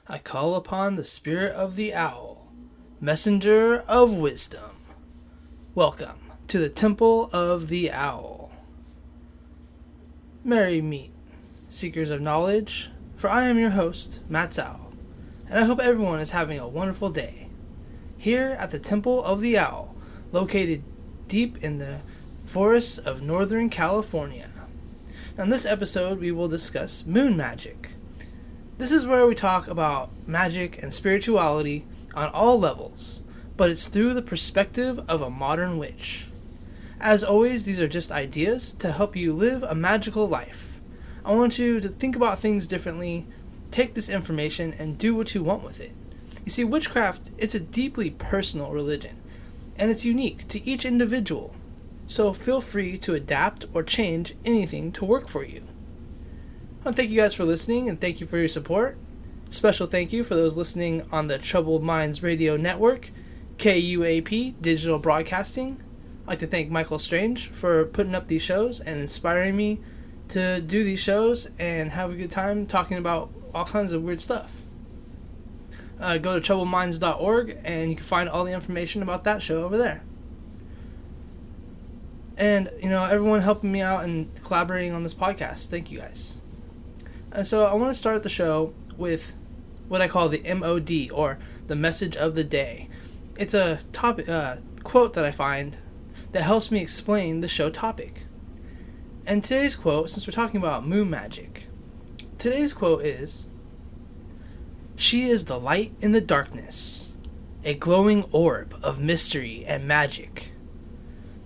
I call upon the spirit of the owl, messenger of wisdom. Welcome to the Temple of the Owl. Merry meet, seekers of knowledge, for I am your host, Matsowl, and I hope everyone is having a wonderful day. Here at the Temple of the Owl, located deep in the forests of Northern California. Now, in this episode, we will discuss moon magic. This is where we talk about magic and spirituality on all levels, but it's through the perspective of a modern witch. As always, these are just ideas to help you live a magical life. I want you to think about things differently, take this information, and do what you want with it. You see, witchcraft, it's a deeply personal religion, and it's unique to each individual, so feel free to adapt or change anything to work for you. I want to thank you guys for listening, and thank you for your support. Special thank you for those listening on the Troubled Minds Radio Network, KUAP Digital Broadcasting. I'd like to thank Michael Strange for putting up these shows and inspiring me to do these shows and have a good time talking about all kinds of weird stuff. Go to troubledminds.org and you can find all the information about that show over there. And, everyone helping me out and collaborating on this podcast. Thank you guys. And so I want to start the show with what I call the MOD, or the message of the day. It's a topic quote that I find that helps me explain the show topic. And today's quote, since we're talking about moon magic, today's quote is, "She is the light in the darkness, a glowing orb of mystery and magic.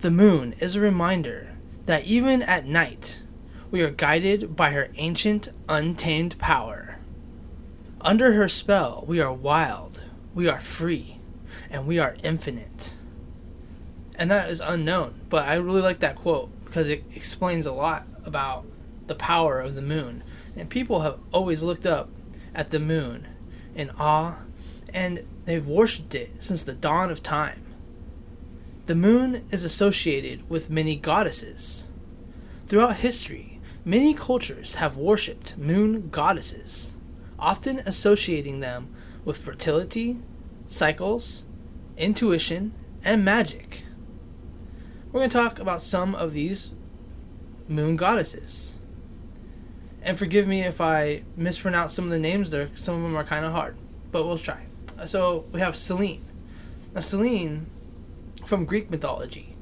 The moon is a reminder that even at night, we are guided by her ancient, untamed power. Under her spell, we are wild, we are free, and we are infinite." And that is unknown, but I really like that quote because it explains a lot about the power of the moon. And people have always looked up at the moon in awe, and they've worshipped it since the dawn of time. The moon is associated with many goddesses. Throughout history, many cultures have worshipped moon goddesses, often associating them with fertility, cycles, intuition, and magic. We're going to talk about some of these moon goddesses. And forgive me if I mispronounce some of the names there. Some of them are kind of hard, but we'll try. So we have Selene. Now, Selene, from Greek mythology,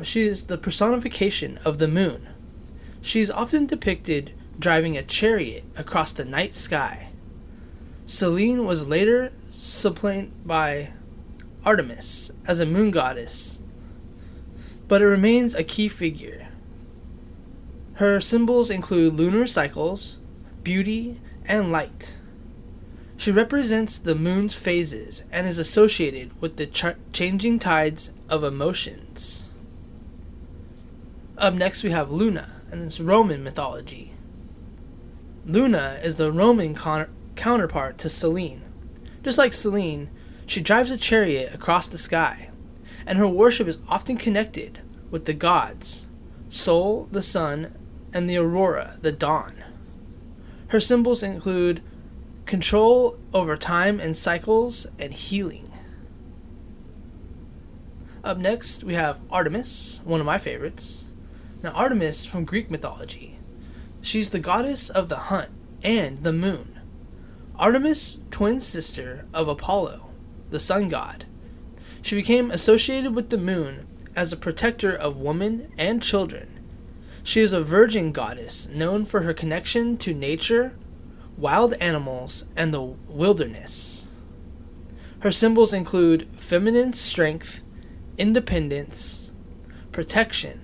she is the personification of the moon. She is often depicted driving a chariot across the night sky. Selene was later supplanted by Artemis as a moon goddess, but it remains a key figure. Her symbols include lunar cycles, beauty, and light. She represents the moon's phases and is associated with the changing tides of emotions. Up next we have Luna, and it's Roman mythology. Luna is the Roman counterpart to Selene. Just like Selene, she drives a chariot across the sky, and her worship is often connected with the gods, Sol, the sun, and the aurora, the dawn. Her symbols include control over time and cycles, and healing. Up next, we have Artemis, one of my favorites. Now, Artemis from Greek mythology. She's the goddess of the hunt and the moon. Artemis, twin sister of Apollo, the sun god. She became associated with the moon as a protector of women and children. She is a virgin goddess known for her connection to nature, wild animals, and the wilderness. Her symbols include feminine strength, independence, protection,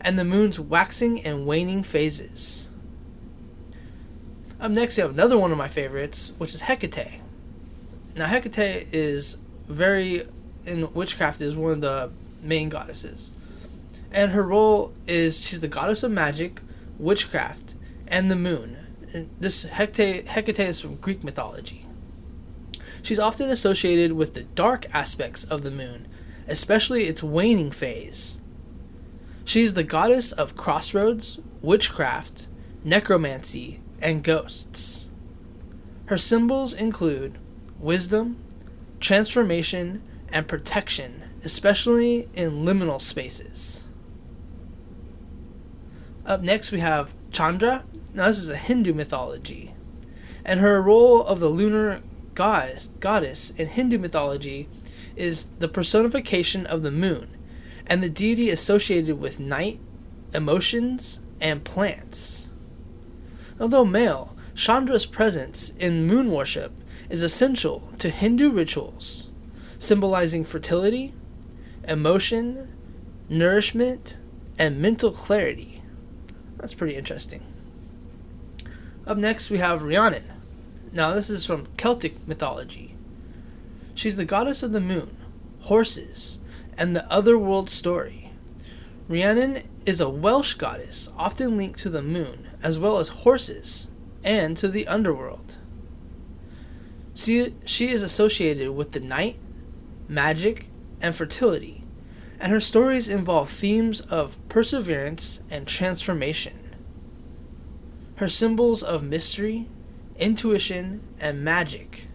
and the moon's waxing and waning phases. Up next, we have another one of my favorites, which is Hecate. Now, Hecate is in witchcraft, is one of the main goddesses. And her role is she's the goddess of magic, witchcraft, and the moon. And this Hecate is from Greek mythology. She's often associated with the dark aspects of the moon, especially its waning phase. She's the goddess of crossroads, witchcraft, necromancy, and ghosts. Her symbols include wisdom, transformation, and protection, especially in liminal spaces. Up next we have Chandra. Now this is a Hindu mythology, and her role of the lunar goddess in Hindu mythology is the personification of the moon and the deity associated with night, emotions, and plants. Although male, Chandra's presence in moon worship is essential to Hindu rituals, symbolizing fertility, emotion, nourishment, and mental clarity. That's pretty interesting. Up next we have Rhiannon. Now this is from Celtic mythology. She's the goddess of the moon, horses, and the otherworld story. Rhiannon is a Welsh goddess often linked to the moon, as well as horses, and to the underworld. She is associated with the night, magic, and fertility, and her stories involve themes of perseverance and transformation. Her symbols of mystery, intuition, and magic.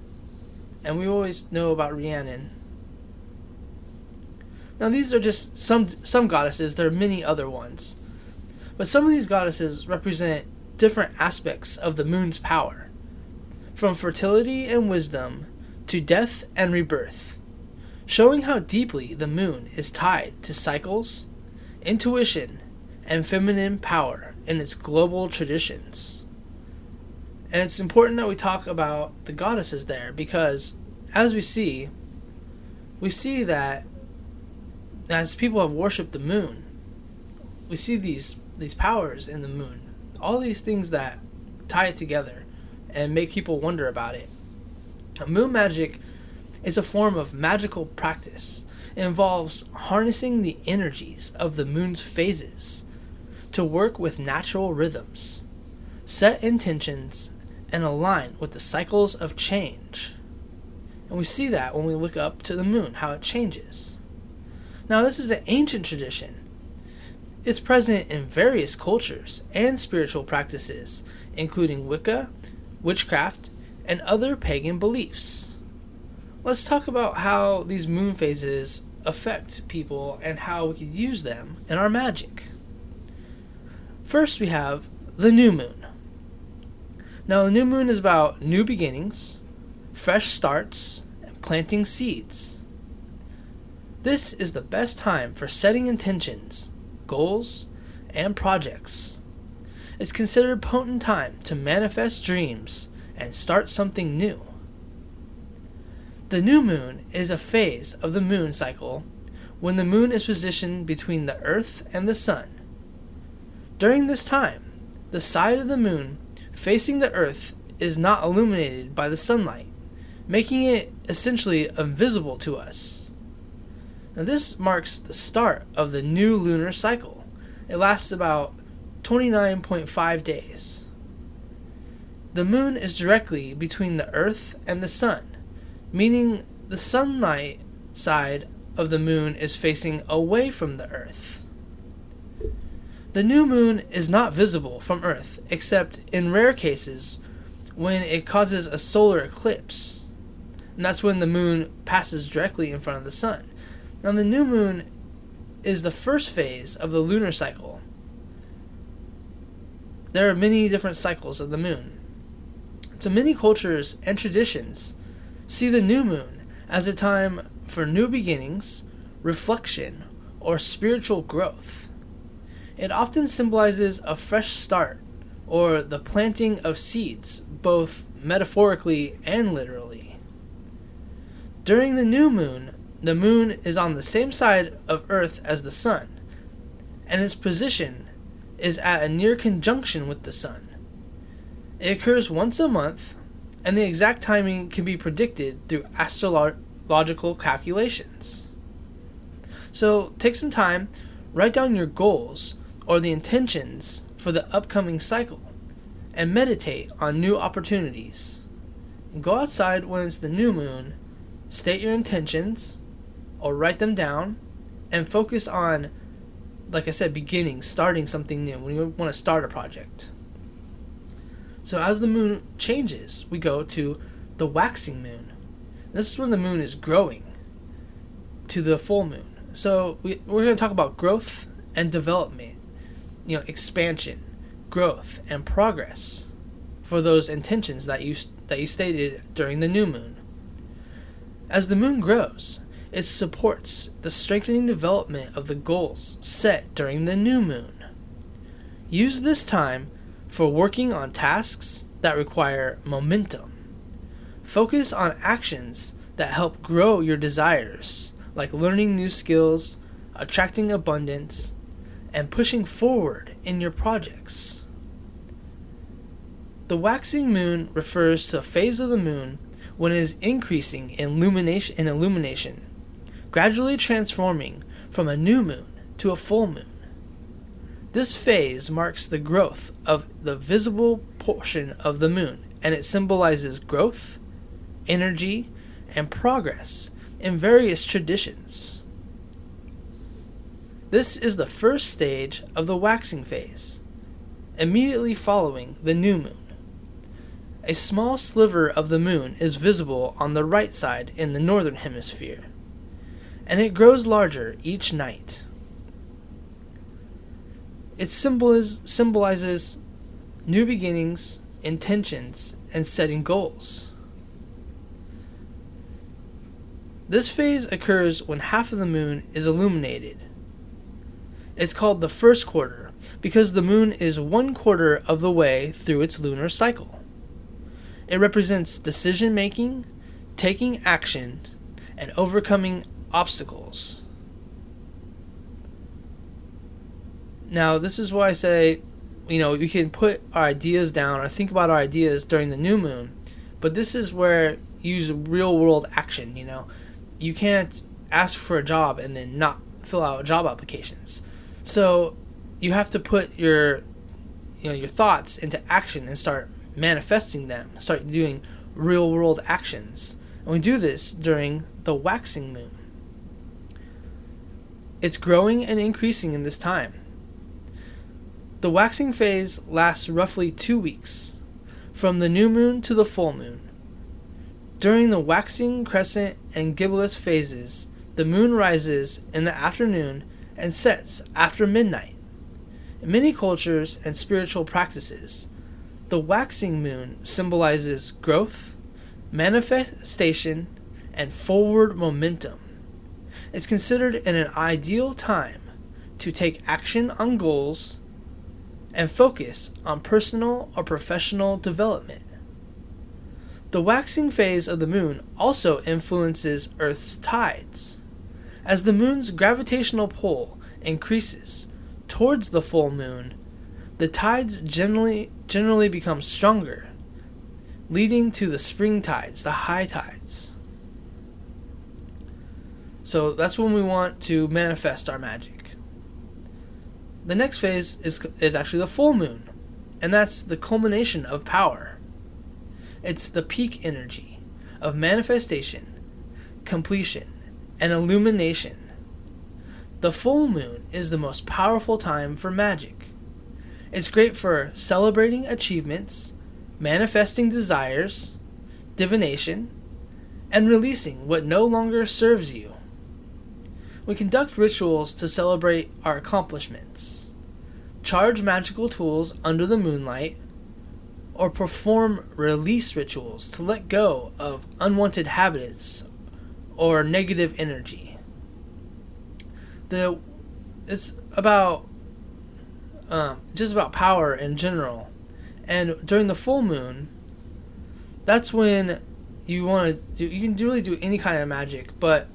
And we always know about Rhiannon. Now these are just some goddesses. There are many other ones. But some of these goddesses represent different aspects of the moon's power. From fertility and wisdom to death and rebirth. Showing how deeply the moon is tied to cycles, intuition, and feminine power in its global traditions. And it's important that we talk about the goddesses there because, as we see that as people have worshipped the moon, we see these powers in the moon, all these things that tie it together and make people wonder about it. Moon magic is a form of magical practice. It involves harnessing the energies of the moon's phases to work with natural rhythms, set intentions, and align with the cycles of change. And we see that when we look up to the moon, how it changes. Now, this is an ancient tradition. It's present in various cultures and spiritual practices, including Wicca, witchcraft, and other pagan beliefs. Let's talk about how these moon phases affect people and how we could use them in our magic. First, we have the new moon. Now, the new moon is about new beginnings, fresh starts, and planting seeds. This is the best time for setting intentions, goals, and projects. It's considered a potent time to manifest dreams and start something new. The new moon is a phase of the moon cycle when the moon is positioned between the earth and the sun. During this time, the side of the moon facing the earth is not illuminated by the sunlight, making it essentially invisible to us. Now, this marks the start of the new lunar cycle. It lasts about 29.5 days. The moon is directly between the earth and the sun, meaning the sunlight side of the moon is facing away from the earth. The new moon is not visible from Earth, except in rare cases when it causes a solar eclipse. And that's when the moon passes directly in front of the sun. Now, the new moon is the first phase of the lunar cycle. There are many different cycles of the moon. So many cultures and traditions see the new moon as a time for new beginnings, reflection, or spiritual growth. It often symbolizes a fresh start or the planting of seeds, both metaphorically and literally. During the the moon is on the same side of Earth as the sun, and its position is at a near conjunction with the sun. It occurs once a month, and the exact timing can be predicted through astrological calculations. So take some time, write down your goals or the intentions for the upcoming cycle, and meditate on new opportunities. And go outside when it's the new moon, state your intentions, or write them down, and focus on, like I said, starting something new, when you want to start a project. So as the moon changes, we go to the waxing moon. This is when the moon is growing to the full moon. So we're going to talk about growth and development, expansion, growth, and progress for those intentions that you stated during the new moon. As the moon grows, it supports the strengthening development of the goals set during the new moon. Use this time for working on tasks that require momentum. Focus on actions that help grow your desires, like learning new skills, attracting abundance, and pushing forward in your projects. The waxing moon refers to a phase of the moon when it is increasing in illumination, gradually transforming from a new moon to a full moon. This phase marks the growth of the visible portion of the moon, and it symbolizes growth, energy, and progress in various traditions. This is the first stage of the waxing phase, immediately following the new moon. A small sliver of the moon is visible on the right side in the northern hemisphere, and it grows larger each night. It symbolizes new beginnings, intentions, and setting goals. This phase occurs when half of the moon is illuminated. It's called the first quarter because the moon is 1/4 of the way through its lunar cycle. It represents decision making, taking action, and overcoming obstacles. Now, this is why I say, we can put our ideas down or think about our ideas during the new moon, but this is where you use real world action. You can't ask for a job and then not fill out job applications. So you have to put your thoughts into action and start manifesting them, start doing real world actions. And we do this during the waxing moon. It's growing and increasing in this time. The waxing phase lasts roughly 2 weeks, from the new moon to the full moon. During the waxing, crescent, and gibbous phases, the moon rises in the afternoon and sets after midnight. In many cultures and spiritual practices, the waxing moon symbolizes growth, manifestation, and forward momentum. It's considered an ideal time to take action on goals and focus on personal or professional development. The waxing phase of the moon also influences Earth's tides. As the moon's gravitational pull increases towards the full moon, the tides generally become stronger, leading to the spring tides, the high tides. So that's when we want to manifest our magic. The next phase is actually the full moon, and that's the culmination of power. It's the peak energy of manifestation, completion, and illumination. The full moon is the most powerful time for magic. It's great for celebrating achievements, manifesting desires, divination, and releasing what no longer serves you. We conduct rituals to celebrate our accomplishments, charge magical tools under the moonlight, or perform release rituals to let go of unwanted habits or negative energy. It's about just about power in general, and during the full moon, that's when you can really do any kind of magic, but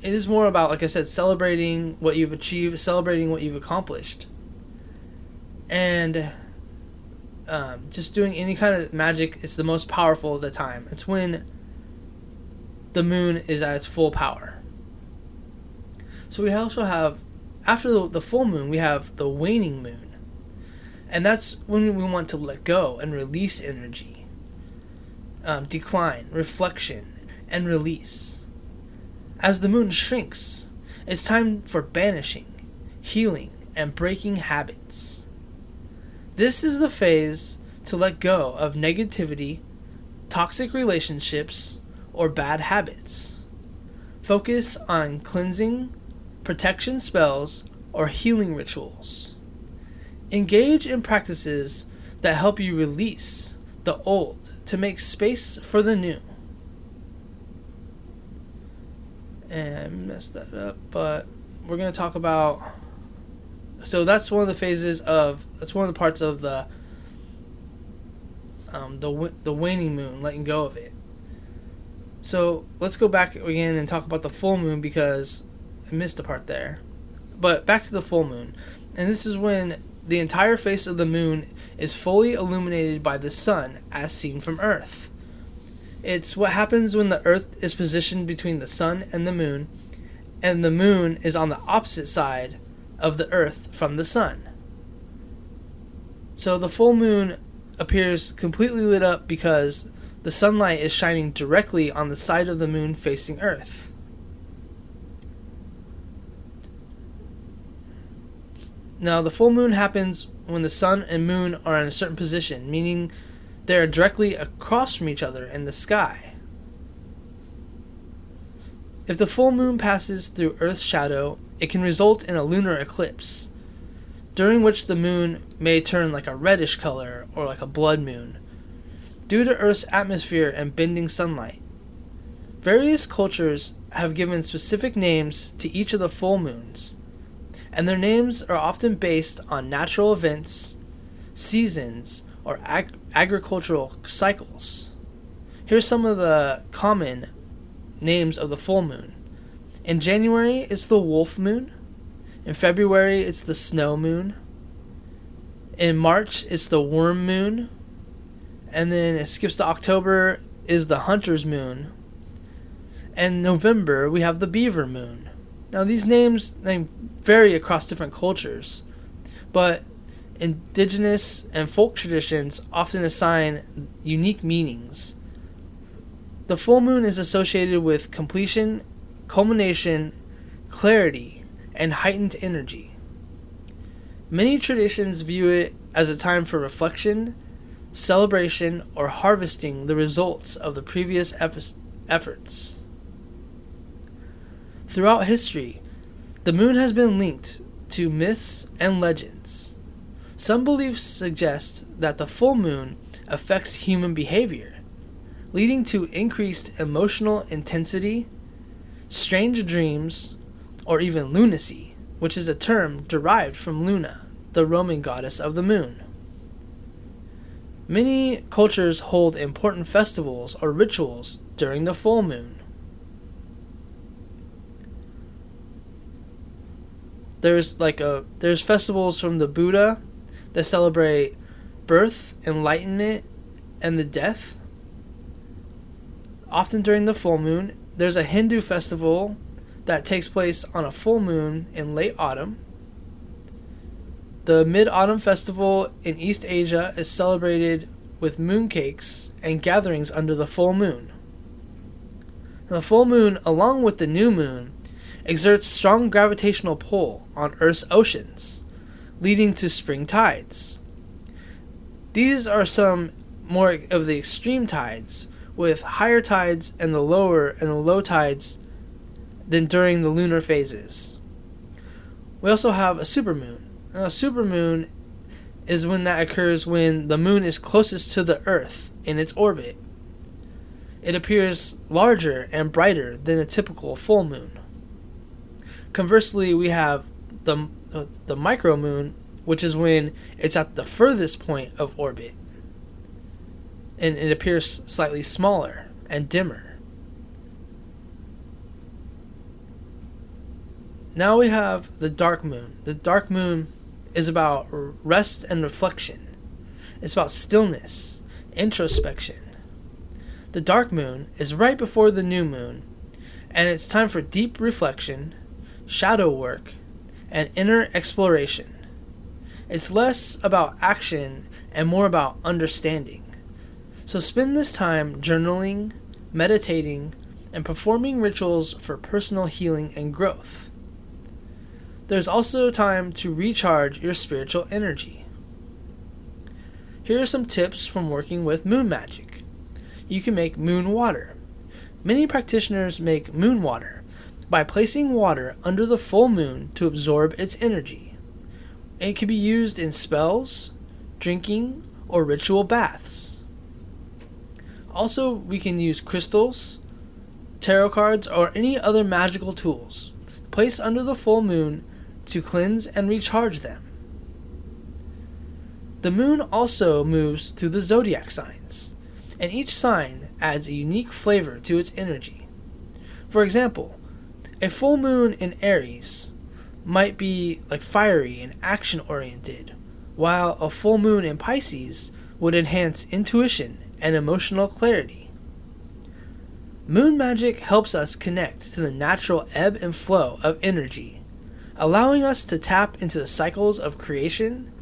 it is more about, like I said, celebrating what you've achieved, celebrating what you've accomplished, and just doing any kind of magic. It's the most powerful of the time. It's when the moon is at its full power. So we also have, after the full moon, we have the waning moon. And that's when we want to let go and release energy. Decline, reflection, and release. As the moon shrinks, it's time for banishing, healing, and breaking habits. This is the phase to let go of negativity, toxic relationships, or bad habits. Focus on cleansing, protection spells, or healing rituals. Engage in practices that help you release the old to make space for the new. And I messed that up, but we're going to talk about... So that's one of the parts of the waning moon, letting go of it. So let's go back again and talk about the full moon because I missed a part there. But back to the full moon. And this is when the entire face of the moon is fully illuminated by the sun as seen from Earth. It's what happens when the Earth is positioned between the sun and the moon is on the opposite side of the Earth from the sun. So the full moon appears completely lit up because the sunlight is shining directly on the side of the moon facing Earth. Now, the full moon happens when the sun and moon are in a certain position, meaning they are directly across from each other in the sky. If the full moon passes through Earth's shadow, it can result in a lunar eclipse, during which the moon may turn like a reddish color or like a blood moon, due to Earth's atmosphere and bending sunlight. Various cultures have given specific names to each of the full moons, and their names are often based on natural events, seasons, or agricultural cycles. Here's some of the common names of the full moon. In January, it's the wolf moon. In February, it's the snow moon. In March, it's the worm moon. And then it skips to October, is the hunter's moon. And November, we have the beaver moon. Now, these names they vary across different cultures, but indigenous and folk traditions often assign unique meanings. The full moon is associated with completion, culmination, clarity, and heightened energy. Many traditions view it as a time for reflection, celebration, or harvesting the results of the previous efforts. Throughout history, the moon has been linked to myths and legends. Some beliefs suggest that the full moon affects human behavior, leading to increased emotional intensity, strange dreams, or even lunacy, which is a term derived from Luna, the Roman goddess of the moon. Many cultures hold important festivals or rituals during the full moon. There's festivals from the Buddha that celebrate birth, enlightenment, and the death. Often during the full moon, there's a Hindu festival that takes place on a full moon in late autumn. The Mid-Autumn Festival in East Asia is celebrated with mooncakes and gatherings under the full moon. The full moon, along with the new moon, exerts strong gravitational pull on Earth's oceans, leading to spring tides. These are some more of the extreme tides, with higher tides and the low tides than during the lunar phases. We also have a supermoon. Now, a supermoon is when that occurs when the moon is closest to the Earth in its orbit. It appears larger and brighter than a typical full moon. Conversely, we have the micromoon, which is when it's at the furthest point of orbit, and it appears slightly smaller and dimmer. Now we have the dark moon. The dark moon is about rest and reflection. It's about stillness, introspection. The dark moon is right before the new moon, and it's time for deep reflection, shadow work, and inner exploration. It's less about action and more about understanding. So spend this time journaling, meditating, and performing rituals for personal healing and growth. There's also time to recharge your spiritual energy. Here are some tips from working with moon magic. You can make moon water. Many practitioners make moon water by placing water under the full moon to absorb its energy. It can be used in spells, drinking, or ritual baths. Also, we can use crystals, tarot cards, or any other magical tools placed under the full moon to cleanse and recharge them. The moon also moves through the zodiac signs, and each sign adds a unique flavor to its energy. For example, a full moon in Aries might be like fiery and action-oriented, while a full moon in Pisces would enhance intuition and emotional clarity. Moon magic helps us connect to the natural ebb and flow of energy, allowing us to tap into the cycles of creation,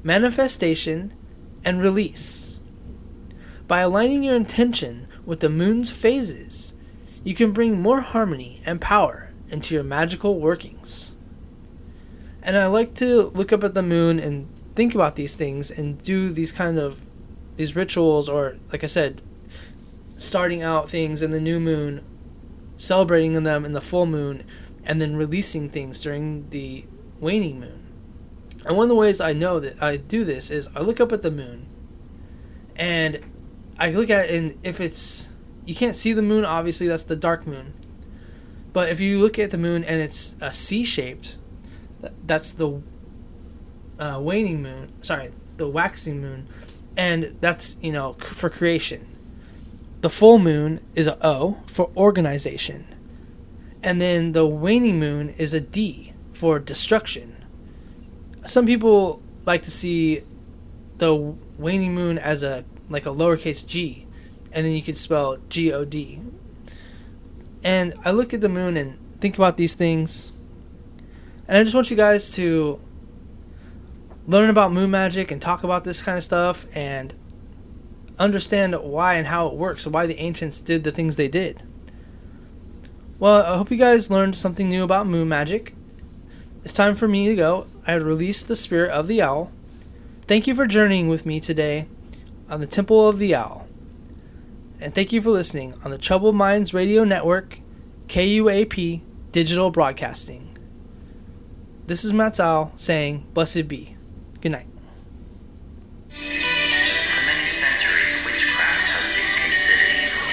manifestation, and release. By aligning your intention with the moon's phases, you can bring more harmony and power into your magical workings. And I like to look up at the moon and think about these things and do these rituals, or like I said, starting out things in the new moon, celebrating them in the full moon, and then releasing things during the waning moon. And one of the ways I know that I do this is I look up at the moon and I look at it, and if it's, you can't see the moon, obviously that's the dark moon, but if you look at the moon and it's a C-shaped, that's the waning moon, the waxing moon, and that's, for creation. The full moon is a O for organization, and then the waning moon is a D for destruction. Some people like to see the waning moon as a lowercase g, and then you could spell G-O-D. And I look at the moon and think about these things, and I just want you guys to learn about moon magic and talk about this kind of stuff and understand why and how it works, why the ancients did the things they did. Well, I hope you guys learned something new about moon magic. It's time for me to go. I have released the spirit of the owl. Thank you for journeying with me today on the Temple of the Owl. And thank you for listening on the Troubled Minds Radio Network, KUAP Digital Broadcasting. This is Matsowl saying, blessed be. Good night. For many centuries, witchcraft has been considered evil,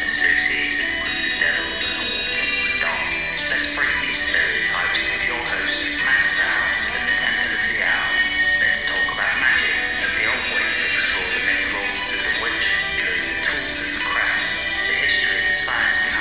associated with the devil and all things dark. Let's break these stereotypes with your host, Matsowl, of the Temple of the Owl. Let's talk about magic, of the old ways, explore the many roles of the witch, learn the tools of the craft, the history of the science behind